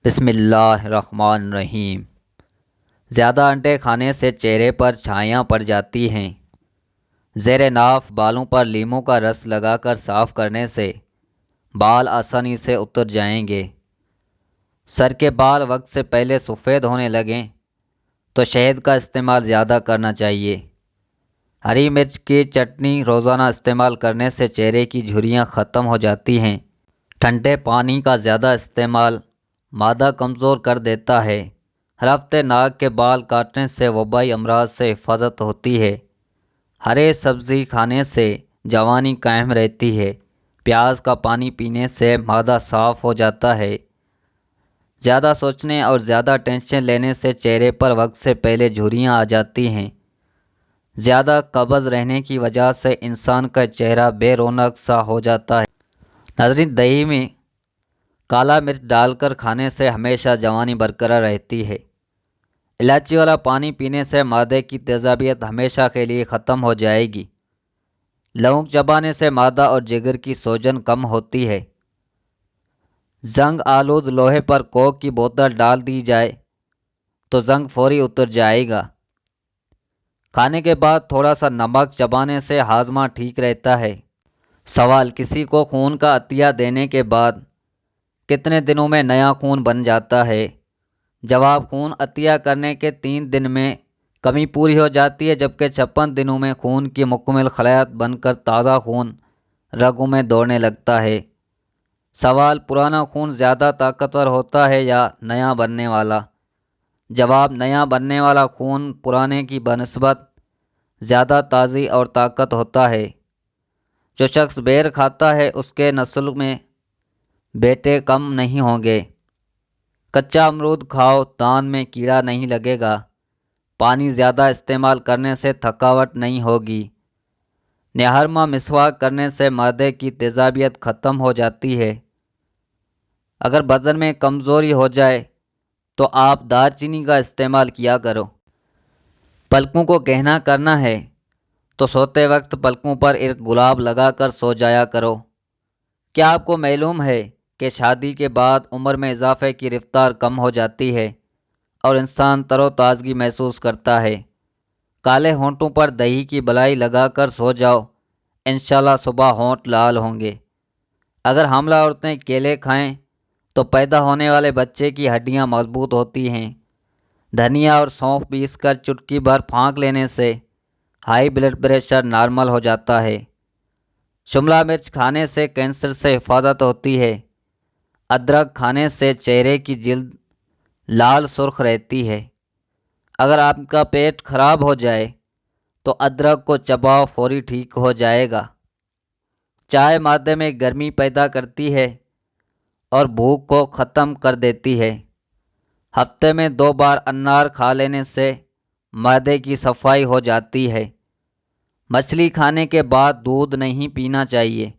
بسم اللہ الرحمن الرحیم۔ زیادہ انڈے کھانے سے چہرے پر چھائیاں پڑ جاتی ہیں۔ زیر ناف بالوں پر لیموں کا رس لگا کر صاف کرنے سے بال آسانی سے اتر جائیں گے۔ سر کے بال وقت سے پہلے سفید ہونے لگیں تو شہد کا استعمال زیادہ کرنا چاہیے۔ ہری مرچ کی چٹنی روزانہ استعمال کرنے سے چہرے کی جھریاں ختم ہو جاتی ہیں۔ ٹھنڈے پانی کا زیادہ استعمال معدہ کمزور کر دیتا ہے۔ ہر ہفتے ناک کے بال کاٹنے سے وبائی امراض سے حفاظت ہوتی ہے۔ ہرے سبزی کھانے سے جوانی قائم رہتی ہے۔ پیاز کا پانی پینے سے معدہ صاف ہو جاتا ہے۔ زیادہ سوچنے اور زیادہ ٹینشن لینے سے چہرے پر وقت سے پہلے جھریاں آ جاتی ہیں۔ زیادہ قبض رہنے کی وجہ سے انسان کا چہرہ بے رونق سا ہو جاتا ہے۔ ناظرین، دہی میں کالا مرچ ڈال کر کھانے سے ہمیشہ جوانی برقرار رہتی ہے۔ الائچی والا پانی پینے سے معدے کی تیزابیت ہمیشہ کے لیے ختم ہو جائے گی۔ لونگ چبانے سے معدہ اور جگر کی سوجن کم ہوتی ہے۔ زنگ آلود لوہے پر کوک کی بوتل ڈال دی جائے تو زنگ فوری اتر جائے گا۔ کھانے کے بعد تھوڑا سا نمک چبانے سے ہاضمہ ٹھیک رہتا ہے۔ سوال: کسی کو خون کا عطیہ دینے کے بعد کتنے دنوں میں نیا خون بن جاتا ہے؟ جواب: خون عطیہ کرنے کے 3 دن میں کمی پوری ہو جاتی ہے، جبکہ 56 دنوں میں خون کی مکمل خلیات بن کر تازہ خون رگوں میں دوڑنے لگتا ہے۔ سوال: پرانا خون زیادہ طاقتور ہوتا ہے یا نیا بننے والا؟ جواب: نیا بننے والا خون پرانے کی بنسبت زیادہ تازی اور طاقت ہوتا ہے۔ جو شخص بیر کھاتا ہے اس کے نسل میں بیٹے کم نہیں ہوں گے۔ کچا امرود کھاؤ، دان میں کیڑا نہیں لگے گا۔ پانی زیادہ استعمال کرنے سے تھکاوٹ نہیں ہوگی۔ نہرما مسواک کرنے سے معدے کی تیزابیت ختم ہو جاتی ہے۔ اگر بدن میں کمزوری ہو جائے تو آپ دار چینی کا استعمال کیا کرو۔ پلکوں کو گہنا کرنا ہے تو سوتے وقت پلکوں پر ایک گلاب لگا کر سو جایا کرو۔ کیا آپ کو معلوم ہے کہ شادی کے بعد عمر میں اضافے کی رفتار کم ہو جاتی ہے اور انسان تر و تازگی محسوس کرتا ہے؟ کالے ہونٹوں پر دہی کی بلائی لگا کر سو جاؤ، انشاءاللہ صبح ہونٹ لال ہوں گے۔ اگر حاملہ عورتیں کیلے کھائیں تو پیدا ہونے والے بچے کی ہڈیاں مضبوط ہوتی ہیں۔ دھنیا اور سونف پیس کر چٹکی بھر پھانک لینے سے ہائی بلڈ پریشر نارمل ہو جاتا ہے۔ شملہ مرچ کھانے سے کینسر سے حفاظت ہوتی ہے۔ ادرک کھانے سے چہرے کی جلد لال سرخ رہتی ہے۔ اگر آپ کا پیٹ خراب ہو جائے تو ادرک کو چباؤ، فوری ٹھیک ہو جائے گا۔ چائے معدے میں گرمی پیدا کرتی ہے اور بھوک کو ختم کر دیتی ہے۔ ہفتے میں 2 بار انار کھا لینے سے معدے کی صفائی ہو جاتی ہے۔ مچھلی کھانے کے بعد دودھ نہیں پینا چاہیے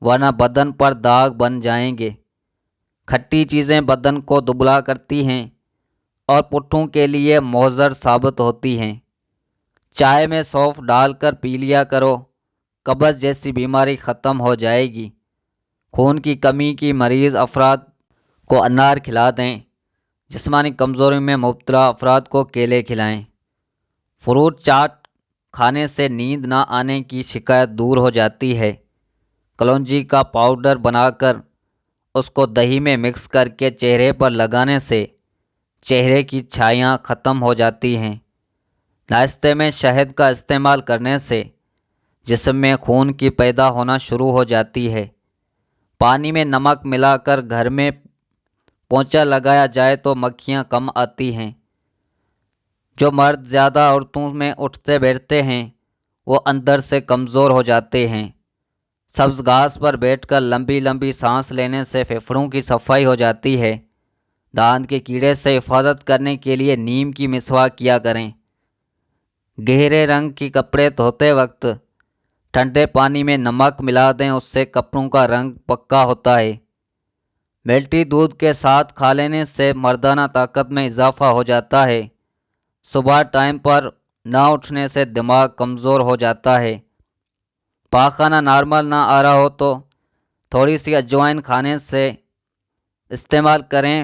ورنہ بدن پر داغ بن جائیں گے۔ کھٹی چیزیں بدن کو دبلا کرتی ہیں اور پٹھوں کے لیے مضر ثابت ہوتی ہیں۔ چائے میں سونف ڈال کر پی لیا کرو، قبض جیسی بیماری ختم ہو جائے گی۔ خون کی کمی کی مریض افراد کو انار کھلا دیں۔ جسمانی کمزوری میں مبتلا افراد کو کیلے کھلائیں۔ فروٹ چاٹ کھانے سے نیند نہ آنے کی شکایت دور ہو جاتی ہے۔ کلونجی کا پاؤڈر بنا کر اس کو دہی میں مکس کر کے چہرے پر لگانے سے چہرے کی چھائیاں ختم ہو جاتی ہیں۔ ناشتے میں شہد کا استعمال کرنے سے جسم میں خون کی پیدا ہونا شروع ہو جاتی ہے۔ پانی میں نمک ملا کر گھر میں پونچھا لگایا جائے تو مکھیاں کم آتی ہیں۔ جو مرد زیادہ عورتوں میں اٹھتے بیٹھتے ہیں وہ اندر سے کمزور ہو جاتے ہیں۔ سبز گھاس پر بیٹھ کر لمبی لمبی سانس لینے سے پھیپھڑوں کی صفائی ہو جاتی ہے۔ دانت کے کیڑے سے حفاظت کرنے کے لیے نیم کی مسواک کیا کریں۔ گہرے رنگ کے کپڑے دھوتے وقت ٹھنڈے پانی میں نمک ملا دیں، اس سے کپڑوں کا رنگ پکا ہوتا ہے۔ میلٹی دودھ کے ساتھ کھا لینے سے مردانہ طاقت میں اضافہ ہو جاتا ہے۔ صبح ٹائم پر نہ اٹھنے سے دماغ کمزور ہو جاتا ہے۔ پاخانہ نارمل نہ آ رہا ہو تو تھوڑی سی اجوائن کھانے سے استعمال کریں،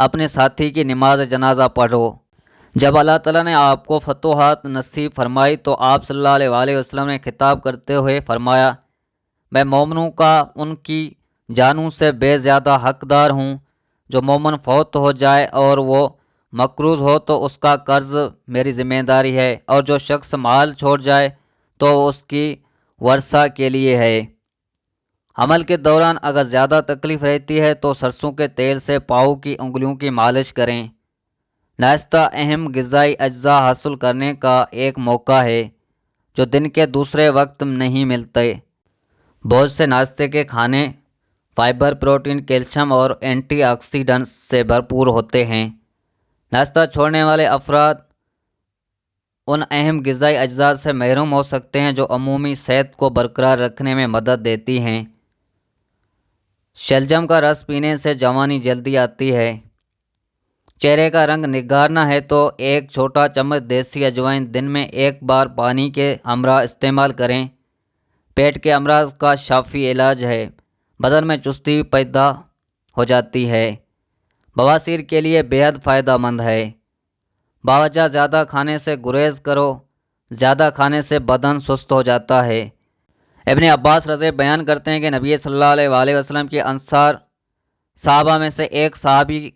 اپنے ساتھی کی نماز جنازہ پڑھو۔ جب اللہ تعالیٰ نے آپ کو فتوحات نصیب فرمائی تو آپ صلی اللہ علیہ وآلہ وسلم نے خطاب کرتے ہوئے فرمایا، میں مومنوں کا ان کی جانوں سے بے زیادہ حقدار ہوں۔ جو مومن فوت ہو جائے اور وہ مقروض ہو تو اس کا قرض میری ذمہ داری ہے، اور جو شخص مال چھوڑ جائے تو اس کی ورثہ کے لیے ہے۔ حمل کے دوران اگر زیادہ تکلیف رہتی ہے تو سرسوں کے تیل سے پاؤں کی انگلیوں کی مالش کریں۔ ناشتہ اہم غذائی اجزاء حاصل کرنے کا ایک موقع ہے جو دن کے دوسرے وقت نہیں ملتے۔ بہت سے ناشتے کے کھانے فائبر، پروٹین، کیلشیم اور اینٹی آکسیڈنٹس سے بھرپور ہوتے ہیں۔ ناشتہ چھوڑنے والے افراد ان اہم غذائی اجزاء سے محروم ہو سکتے ہیں جو عمومی صحت کو برقرار رکھنے میں مدد دیتی ہیں۔ شلجم کا رس پینے سے جوانی جلدی آتی ہے۔ چہرے کا رنگ نگارنا ہے تو ایک چھوٹا چمچ دیسی اجوائن دن میں ایک بار پانی کے ہمراہ استعمال کریں۔ پیٹ کے امراض کا شافی علاج ہے۔ بدن میں چستی پیدا ہو جاتی ہے۔ بواسیر کے لیے بےحد فائدہ مند ہے۔ باوجہ زیادہ کھانے سے گریز کرو، زیادہ کھانے سے بدن سست ہو جاتا ہے۔ ابن عباس رضی بیان کرتے ہیں کہ نبی صلی اللہ علیہ وآلہ وسلم کے انصار صحابہ میں سے ایک صحابی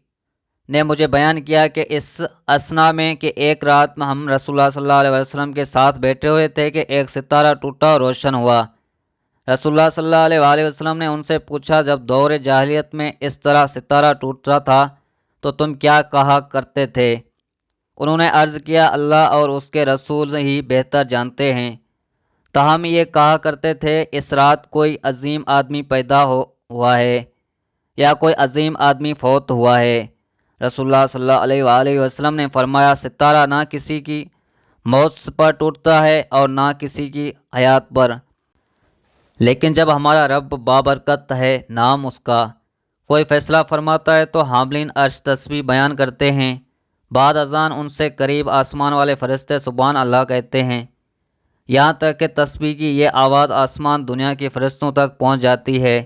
نے مجھے بیان کیا کہ اس اثنا میں کہ ایک رات میں ہم رسول اللہ صلی اللہ علیہ وسلم کے ساتھ بیٹھے ہوئے تھے کہ ایک ستارہ ٹوٹا اور روشن ہوا۔ رسول اللہ صلی اللہ علیہ وآلہ وسلم نے ان سے پوچھا، جب دور جاہلیت میں اس طرح ستارہ ٹوٹا تھا تو تم کیا کہا کرتے تھے؟ انہوں نے عرض کیا، اللہ اور اس کے رسول ہی بہتر جانتے ہیں۔ تاہم یہ کہا کرتے تھے، اس رات کوئی عظیم آدمی پیدا ہوا ہے یا کوئی عظیم آدمی فوت ہوا ہے۔ رسول اللہ صلی اللہ علیہ وآلہ وسلم نے فرمایا، ستارہ نہ کسی کی موت پر ٹوٹتا ہے اور نہ کسی کی حیات پر، لیکن جب ہمارا رب بابرکت ہے نام اس کا کوئی فیصلہ فرماتا ہے تو حاملین عرش تسبیح بیان کرتے ہیں۔ بعد ازاں ان سے قریب آسمان والے فرشتے سبحان اللہ کہتے ہیں، یہاں تک کہ تسبیح کی یہ آواز آسمان دنیا کے فرشتوں تک پہنچ جاتی ہے۔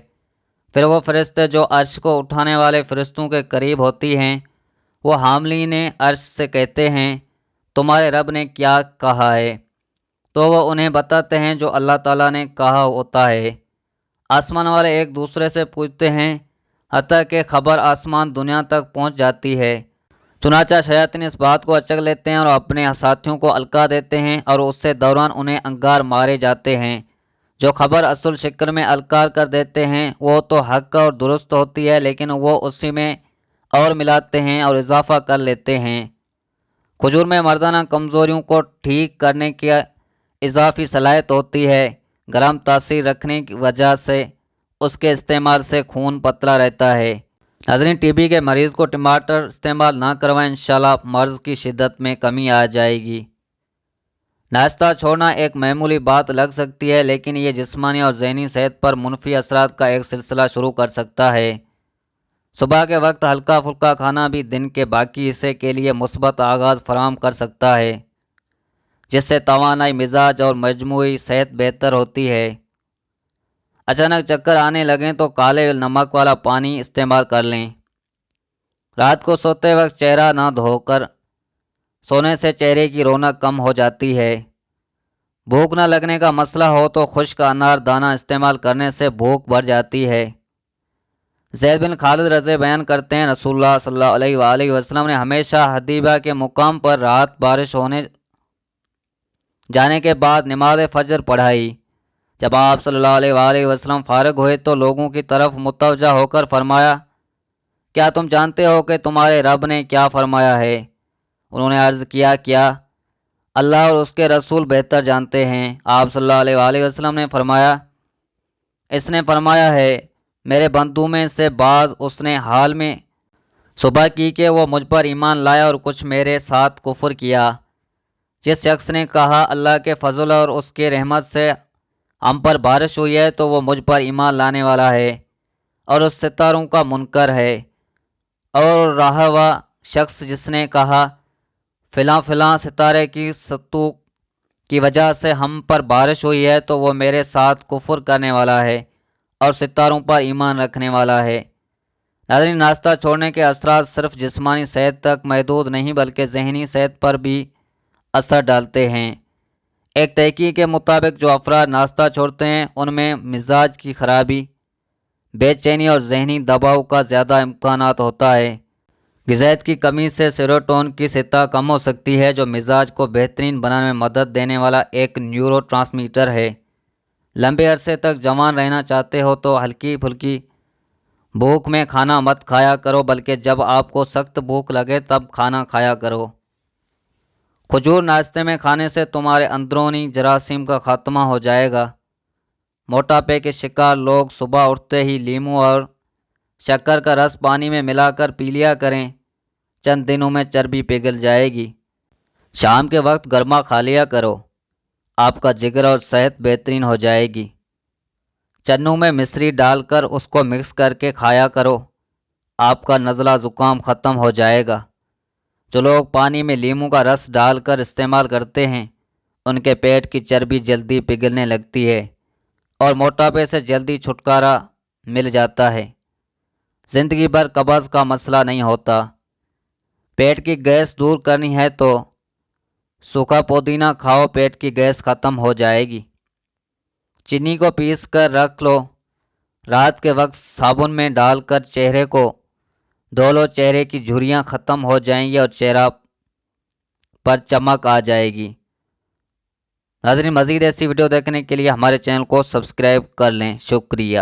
پھر وہ فرشتے جو عرش کو اٹھانے والے فرشتوں کے قریب ہوتی ہیں وہ حاملین عرش سے کہتے ہیں، تمہارے رب نے کیا کہا ہے؟ تو وہ انہیں بتاتے ہیں جو اللہ تعالیٰ نے کہا ہوتا ہے۔ آسمان والے ایک دوسرے سے پوچھتے ہیں حتیٰ کہ خبر آسمان دنیا تک پہنچ جاتی ہے۔ چنانچہ شیاطین اس بات کو اچک لیتے ہیں اور اپنے ساتھیوں کو الکا دیتے ہیں اور اس سے دوران انہیں انگار مارے جاتے ہیں۔ جو خبر اصل شکل میں الکا کر دیتے ہیں وہ تو حق اور درست ہوتی ہے، لیکن وہ اسی میں اور ملاتے ہیں اور اضافہ کر لیتے ہیں۔ کھجور میں مردانہ کمزوریوں کو ٹھیک کرنے کی اضافی صلاحیت ہوتی ہے۔ گرم تاثیر رکھنے کی وجہ سے اس کے استعمال سے خون پتلا رہتا ہے۔ ناظرین، ٹی بی کے مریض کو ٹماٹر استعمال نہ کروائیں، انشاءاللہ مرض کی شدت میں کمی آ جائے گی۔ ناشتہ چھوڑنا ایک معمولی بات لگ سکتی ہے، لیکن یہ جسمانی اور ذہنی صحت پر منفی اثرات کا ایک سلسلہ شروع کر سکتا ہے۔ صبح کے وقت ہلکا پھلکا کھانا بھی دن کے باقی حصے کے لیے مثبت آغاز فراہم کر سکتا ہے، جس سے توانائی، مزاج اور مجموعی صحت بہتر ہوتی ہے۔ اچانک چکر آنے لگیں تو کالے نمک والا پانی استعمال کر لیں۔ رات کو سوتے وقت چہرہ نہ دھو کر سونے سے چہرے کی رونق کم ہو جاتی ہے۔ بھوک نہ لگنے کا مسئلہ ہو تو خشک انار دانہ استعمال کرنے سے بھوک بڑھ جاتی ہے۔ زید بن خالد رضی بیان کرتے ہیں، رسول اللہ صلی اللہ علیہ وآلہ وسلم نے ہمیشہ حدیبہ کے مقام پر رات بارش ہونے جانے کے بعد نماز فجر پڑھائی۔ جب آپ صلی اللہ علیہ وآلہ وسلم فارغ ہوئے تو لوگوں کی طرف متوجہ ہو کر فرمایا، کیا تم جانتے ہو کہ تمہارے رب نے کیا فرمایا ہے؟ انہوں نے عرض کیا اللہ اور اس کے رسول بہتر جانتے ہیں۔ آپ صلی اللہ علیہ وآلہ وسلم نے فرمایا، اس نے فرمایا ہے، میرے بندوں میں سے بعض اس نے حال میں صبح کی کہ وہ مجھ پر ایمان لایا اور کچھ میرے ساتھ کفر کیا۔ جس شخص نے کہا اللہ کے فضل اور اس کے رحمت سے ہم پر بارش ہوئی ہے تو وہ مجھ پر ایمان لانے والا ہے اور اس ستاروں کا منکر ہے، اور رہا ہوا شخص جس نے کہا فلاں فلاں ستارے کی سطوع کی وجہ سے ہم پر بارش ہوئی ہے تو وہ میرے ساتھ کفر کرنے والا ہے اور ستاروں پر ایمان رکھنے والا ہے۔ ناظرین، ناشتہ چھوڑنے کے اثرات صرف جسمانی صحت تک محدود نہیں بلکہ ذہنی صحت پر بھی اثر ڈالتے ہیں۔ ایک تحقیق کے مطابق جو افراد ناشتہ چھوڑتے ہیں ان میں مزاج کی خرابی، بے چینی اور ذہنی دباؤ کا زیادہ امکانات ہوتا ہے۔ غذائیت کی کمی سے سیروٹونین کی سطح کم ہو سکتی ہے، جو مزاج کو بہترین بنانے میں مدد دینے والا ایک نیورو ٹرانسمیٹر ہے۔ لمبے عرصے تک جوان رہنا چاہتے ہو تو ہلکی پھلکی بھوک میں کھانا مت کھایا کرو، بلکہ جب آپ کو سخت بھوک لگے تب کھانا کھایا کرو۔ کھجور ناشتے میں کھانے سے تمہارے اندرونی جراثیم کا خاتمہ ہو جائے گا۔ موٹاپے کے شکار لوگ صبح اٹھتے ہی لیموں اور شکر کا رس پانی میں ملا کر پی لیا کریں، چند دنوں میں چربی پگھل جائے گی۔ شام کے وقت گرما کھا لیا کرو، آپ کا جگر اور صحت بہترین ہو جائے گی۔ چنوں میں مصری ڈال کر اس کو مکس کر کے کھایا کرو، آپ کا نزلہ زکام ختم ہو جائے گا۔ جو لوگ پانی میں لیموں کا رس ڈال کر استعمال کرتے ہیں ان کے پیٹ کی چربی جلدی پگھلنے لگتی ہے اور موٹاپے سے جلدی چھٹکارا مل جاتا ہے۔ زندگی بھر قبض کا مسئلہ نہیں ہوتا۔ پیٹ کی گیس دور کرنی ہے تو سوکھا پودینہ کھاؤ، پیٹ کی گیس ختم ہو جائے گی۔ چینی کو پیس کر رکھ لو، رات کے وقت صابن میں ڈال کر چہرے کو دھو لو، چہرے کی جھریاں ختم ہو جائیں گی اور چہرہ پر چمک آ جائے گی۔ ناظرین، مزید ایسی ویڈیو دیکھنے کے لیے ہمارے چینل کو سبسکرائب کر لیں۔ شکریہ۔